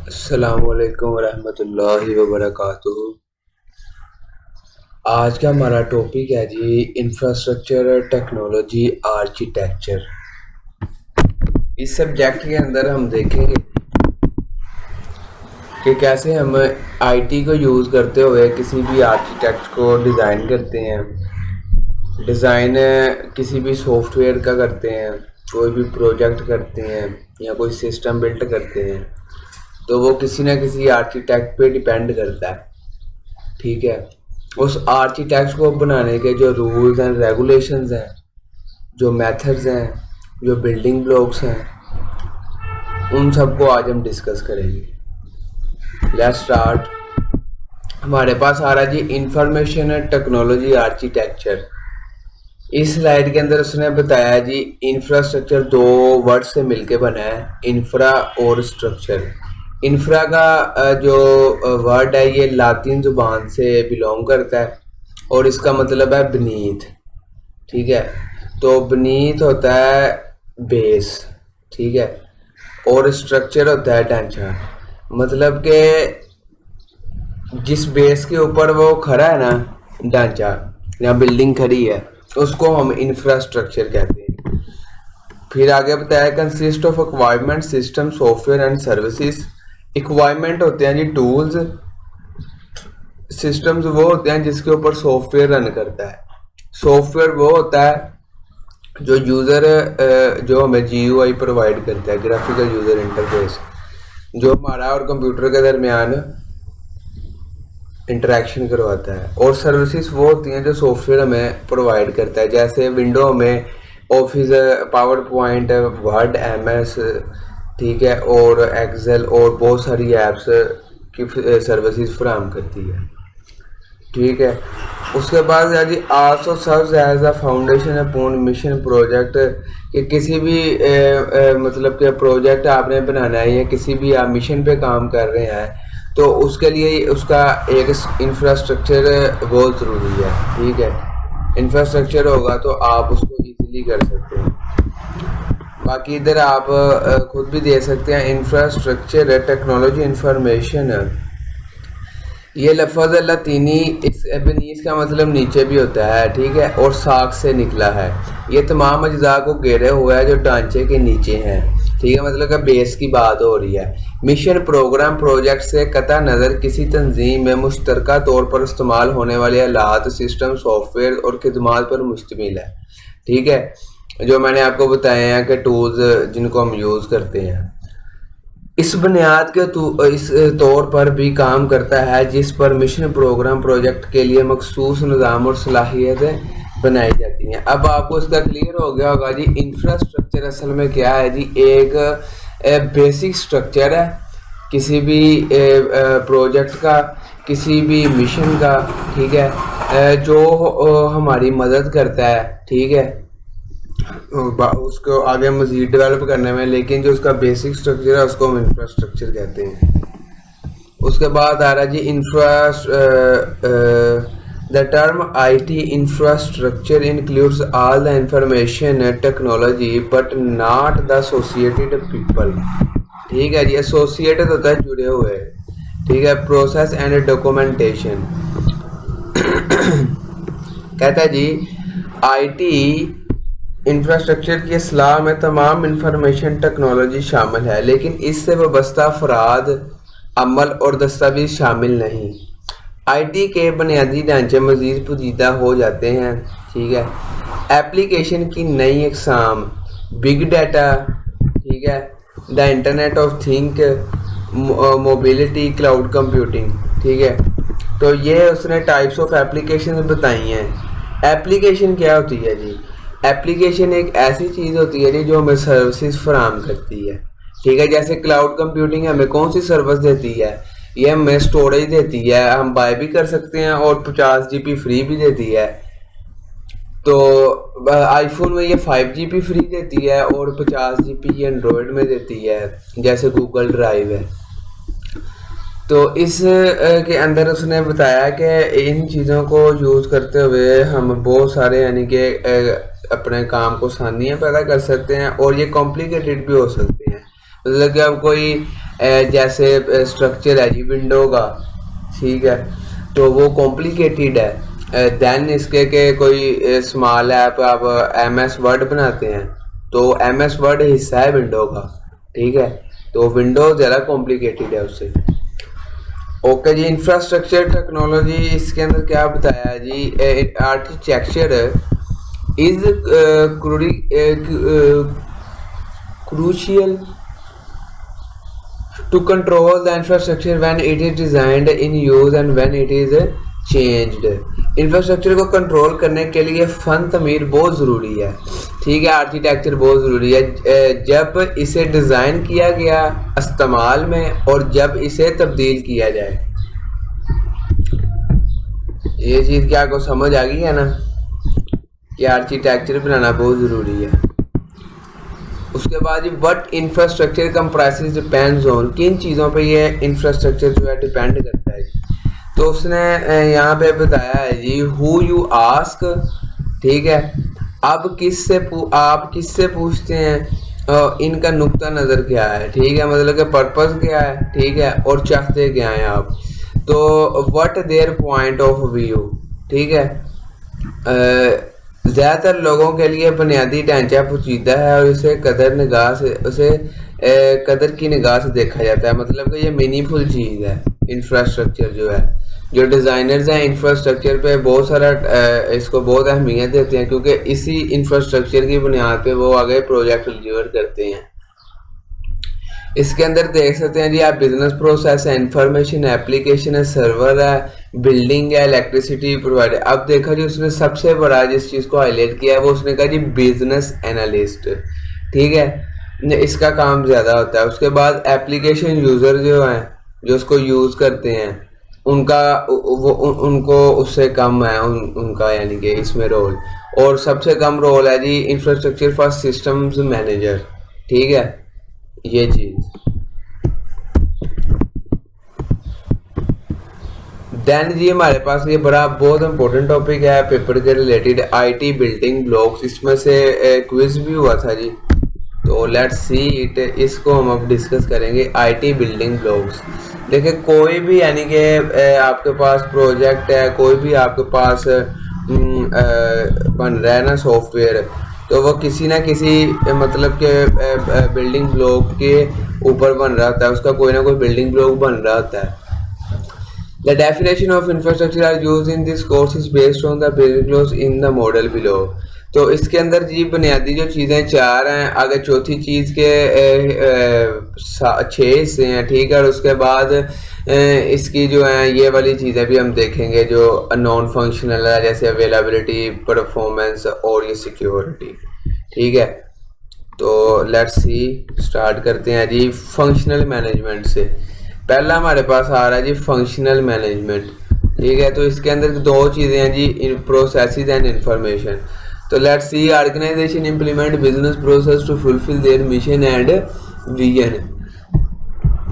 अस्सलामुअलैकुम वरहमतुल्लाहि वबरकातुहू। आज का हमारा टॉपिक है जी इंफ्रास्ट्रक्चर टेक्नोलॉजी आर्किटेक्चर। इस सब्जेक्ट के अंदर हम देखेंगे कि कैसे हम आईटी को यूज़ करते हुए किसी भी आर्किटेक्ट को डिज़ाइन करते हैं। डिज़ाइन किसी भी सॉफ्टवेयर का करते हैं, कोई भी प्रोजेक्ट करते हैं या कोई सिस्टम बिल्ड करते हैं, तो वो किसी ना किसी आर्किटेक्ट पे डिपेंड करता है। ठीक है, उस आर्किटेक्ट को बनाने के जो रूल्स एंड रेगुलेशंस हैं, जो मेथड्स हैं, जो बिल्डिंग ब्लॉक्स हैं, उन सबको आज हम डिस्कस करेंगे। Let's start. हमारे पास आ रहा जी इंफॉर्मेशन टेक्नोलॉजी आर्किटेक्चर। इस स्लाइड के अंदर उसने बताया जी इंफ्रास्ट्रक्चर दो वर्ड से मिलके बना है, इंफ्रा और स्ट्रक्चर। इंफ्रा का जो वर्ड है ये लातिन जुबान से बिलोंग करता है और इसका मतलब है बनीथ। ठीक है, तो बनीथ होता है बेस। ठीक है, और स्ट्रक्चर होता है ढांचा। मतलब कि जिस बेस के ऊपर वो खड़ा है ना, ढांचा या बिल्डिंग खड़ी है, उसको हम इंफ्रास्ट्रक्चर कहते हैं। फिर आगे बताया consist of equipment system software and services. Equipment होते हैं जी टूल्स, सिस्टम्स वो होते हैं जिसके ऊपर सॉफ्टवेयर रन करता है। सॉफ्टवेयर वो होता है जो यूज़र जो हमें जीयूआई प्रोवाइड करता है, ग्राफिकल यूज़र इंटरफेस, जो हमारा और कंप्यूटर के दरमियान इंटरेक्शन करवाता है। और सर्विसेज वो होती हैं जो सॉफ्टवेयर हमें प्रोवाइड करता है, जैसे विंडो हमें office, power point, word, MS, ठीक है, और एक्सेल और बहुत सारी ऐप्स की सर्विसेज फराहम करती है। ठीक है, उसके बाद है जी also serves as a foundation upon mission project. कि किसी भी मतलब कि प्रोजेक्ट आपने बनाना है या किसी भी आप मिशन पे काम कर रहे हैं, तो उसके लिए उसका एक इंफ्रास्ट्रक्चर बहुत ज़रूरी है। ठीक है, इंफ्रास्ट्रक्चर होगा तो आप उसको इजीली कर सकते हैं। बाकी इधर आप खुद भी दे सकते हैं इंफ्रास्ट्रक्चर टेक्नोलॉजी इंफॉर्मेशन। ये लफ्ज़ लतीनी इस एबनीस का मतलब नीचे भी होता है। ठीक है, और साख से निकला है। ये तमाम अज्जा को घेरे हुआ है जो ढांचे के नीचे हैं। ठीक है, मतलब का बेस की बात हो रही है। मिशन प्रोग्राम प्रोजेक्ट से कता नज़र किसी तंजीम में मुश्तरका तौर पर इस्तेमाल होने वाले आलात, सिस्टम, सॉफ्टवेयर और खिदमात पर मुश्तमिल है। ठीक है, जो मैंने आपको बताए हैं कि टूल्स जिनको हम यूज़ करते हैं, इस बुनियाद के इस तौर पर भी काम करता है जिस पर मिशन प्रोग्राम प्रोजेक्ट के लिए मखसूस निज़ाम और सलाहियतें बनाई जाती हैं। अब आपको इसका क्लियर हो गया होगा जी इंफ्रास्ट्रक्चर असल में क्या है जी। एक बेसिक स्ट्रक्चर है किसी भी प्रोजेक्ट का, किसी भी मिशन का। ठीक है, जो हमारी मदद करता है। ठीक है, उसको आगे मजीद डेवलप करने में, लेकिन जो उसका बेसिक स्ट्रक्चर है उसको हम इंफ्रास्ट्रक्चर कहते हैं। उसके बाद आ रहा जी the term IT infrastructure includes all the information technology but not the associated people. ठीक है जी, एसोसिएटेड होता है जुड़े हुए। ठीक है, प्रोसेस एंड डॉक्यूमेंटेशन। कहता है जी आईटी इंफ्रास्ट्रक्चर की असलाह में तमाम इंफॉर्मेशन टेक्नोलॉजी शामिल है, लेकिन इससे वाबस्ता अफराद, अमल और दस्तावेज शामिल नहीं। आईटी के बुनियादी ढांचे मज़ीद पेचीदा हो जाते हैं। ठीक है, एप्लीकेशन की नई अक़साम, बिग डाटा, ठीक है, the internet of think, mobility, cloud computing. ठीक है, तो ये उसने टाइप्स ऑफ एप्लीकेशन बताई हैं। एप्लीकेशन क्या होती है जी? एप्लीकेशन एक ऐसी चीज़ होती है जी जो हमें सर्विसेज फराहम करती है। ठीक है, जैसे क्लाउड कंप्यूटिंग हमें कौन सी सर्विस देती है? ये हमें स्टोरेज देती है, हम बाय भी कर सकते हैं, और 50 GB फ्री भी देती है। तो आईफोन में ये 5 GB फ्री देती है और 50 GB ये एंड्रॉयड में देती है, जैसे गूगल ड्राइव है। तो इस के अंदर उसने बताया कि इन चीज़ों को यूज़ करते हुए हम बहुत सारे यानी कि अपने काम को आसानियाँ पैदा कर सकते हैं, और ये कॉम्प्लिकेटेड भी हो सकते हैं। मतलब कि अब कोई जैसे स्ट्रक्चर है जी विंडो का, ठीक है, तो वो कॉम्प्लिकेटेड है। देन इसके के कोई स्मॉल ऐप आप MS वर्ड बनाते हैं, तो MS वर्ड हिस्सा है विंडो का, ठीक है, तो विंडो ज़्यादा कॉम्प्लिकेटेड है उससे। ओके जी, इंफ्रास्ट्रक्चर टेक्नोलॉजी इसके अंदर क्या बताया है जी, architecture is crucial to control the infrastructure when it is designed in use and when it is changed। Infrastructure को कंट्रोल करने के लिए फन तमीर बहुत ज़रूरी है, ठीक है, आर्किटेक्चर बहुत ज़रूरी है जब इसे डिज़ाइन किया गया इस्तेमाल में और जब इसे तब्दील किया जाए। ये चीज़ क्या आपको समझ आ गई है ना कि आर्किटेक्चर बनाना बहुत ज़रूरी है। उसके बाद what infrastructure comprises depends on, किन चीज़ों पे ये इंफ्रास्ट्रक्चर जो है डिपेंड करता है। तो उसने यहाँ पे बताया है जी हु यू आस्क, ठीक है, अब आप किससे पूछते हैं, इनका नुक्ता नज़र क्या है, ठीक है, मतलब कि पर्पस क्या है, ठीक है, और चाहते क्या हैं आप, तो what their point of view, ठीक है। ज़्यादातर लोगों के लिए बुनियादी ढांचा पोजीदा है और इसे कदर की निगाह से देखा जाता है, मतलब कि ये मीनिंगफुल चीज़ है। इंफ्रास्ट्रक्चर जो है, जो डिज़ाइनर्स हैं इंफ्रास्ट्रक्चर पे बहुत सारा इसको बहुत अहमियत देते हैं, क्योंकि इसी इंफ्रास्ट्रक्चर की बुनियाद पे वो आगे प्रोजेक्ट डिलीवर करते हैं। इसके अंदर देख सकते हैं जी आप बिजनेस प्रोसेस है, इंफॉर्मेशन एप्लीकेशन है, सर्वर है, बिल्डिंग है, इलेक्ट्रिसिटी प्रोवाइडर। अब देखा जी उसने सबसे बड़ा जिस चीज़ को हाईलाइट किया है वो उसने कहा जी बिजनेस एनालिस्ट, ठीक है, इसका काम ज़्यादा होता है। उसके बाद एप्लीकेशन यूज़र जो हैं जो उसको यूज़ करते हैं उनको उससे कम है उनका यानी कि इसमें रोल, और सबसे कम रोल है जी इंफ्रास्ट्रक्चर फॉर सिस्टम्स मैनेजर, ठीक है, ये चीज़। देन जी हमारे पास ये बड़ा बहुत इंपॉर्टेंट टॉपिक है पेपर के रिलेटेड, IT बिल्डिंग ब्लॉक्स, इसमें से क्विज भी हुआ था जी, तो लेट्स सी इट, इसको हम अब डिस्कस करेंगे। IT बिल्डिंग ब्लॉक्स, देखिए कोई भी यानी कि आपके पास प्रोजेक्ट है, कोई भी आपके पास बन रहा है ना सॉफ्टवेयर, तो वो किसी ना किसी मतलब के बिल्डिंग ब्लॉक के ऊपर बन रहा होता है, उसका कोई ना कोई बिल्डिंग ब्लॉक बन रहा होता है। The definition of infrastructure are used in this course is based on the building blocks in the model below। तो इसके अंदर जी बुनियादी जो चीज़ें चार हैं, आगे चौथी चीज़ के 6 हिस्से हैं, ठीक है, और उसके बाद इसकी जो है ये वाली चीज़ें भी हम देखेंगे जो नॉन फंक्शनल है, जैसे अवेलेबिलिटी, परफॉर्मेंस और ये सिक्योरिटी, ठीक है। तो लेट्स सी स्टार्ट करते हैं जी फंक्शनल मैनेजमेंट से। पहला हमारे पास आ रहा है जी फंक्शनल मैनेजमेंट, ठीक है, तो इसके अंदर दो चीज़ें हैं जी, प्रोसेसेस एंड इंफॉर्मेशन। तो let's see organisation implement business process to fulfil their mission and vision.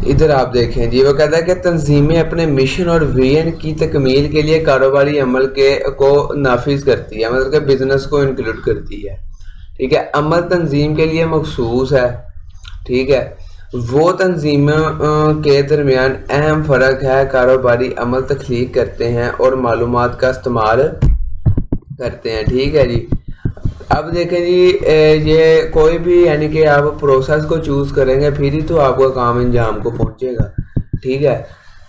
इधर आप देखें जी वो कहता है कि तंजीमें अपने मिशन और विजन की तकमील के लिए कारोबारी अमल को नाफिज करती है, मतलब कि बिजनेस को इंक्लूड करती है, ठीक है। अमल तंजीम के लिए मखसूस है, ठीक है, वो तंजीमों के दरमियान अहम फ़र्क है, कारोबारी अमल तख्लीक करते हैं और मालूमात का इस्तेमाल करते हैं, ठीक है जी। अब देखें जी ये कोई भी यानी कि आप प्रोसेस को चूज़ करेंगे फिर ही तो आपका काम अंजाम को पहुंचेगा, ठीक है।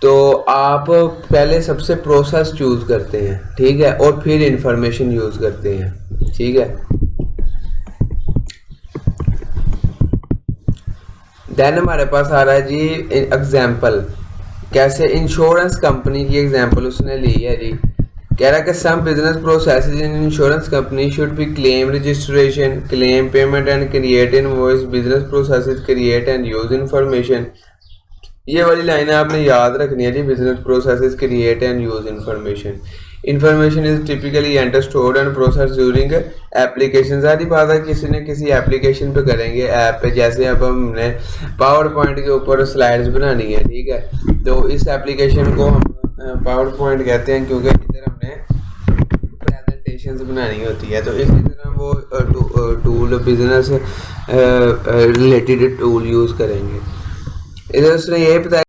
तो आप पहले सबसे प्रोसेस चूज़ करते हैं, ठीक है, और फिर इंफॉर्मेशन यूज़ करते हैं, ठीक है। देन हमारे पास आ रहा है जी एग्जाम्पल, कैसे इंश्योरेंस कंपनी की एग्जाम्पल उसने ली है जी। कह रहा है कि some business processes in insurance company should be claim registration, claim payment and create invoice, business processes create and use information. ये वाली लाइन आपने याद रखनी है जी, business processes create and use information. Information is typically entered stored and process during application. सारी बात है किसी न किसी एप्लीकेशन पे करेंगे, ऐप पे, जैसे अब हमने पावर पॉइंट के ऊपर स्लाइड्स बनानी है, ठीक है, तो इस एप्लीकेशन को हम पावर पॉइंट कहते हैं क्योंकि इधर हमने प्रेजेंटेशंस बनानी होती है। तो इसी तरह वो tool business related tool use करेंगे। इधर उसने ये बताया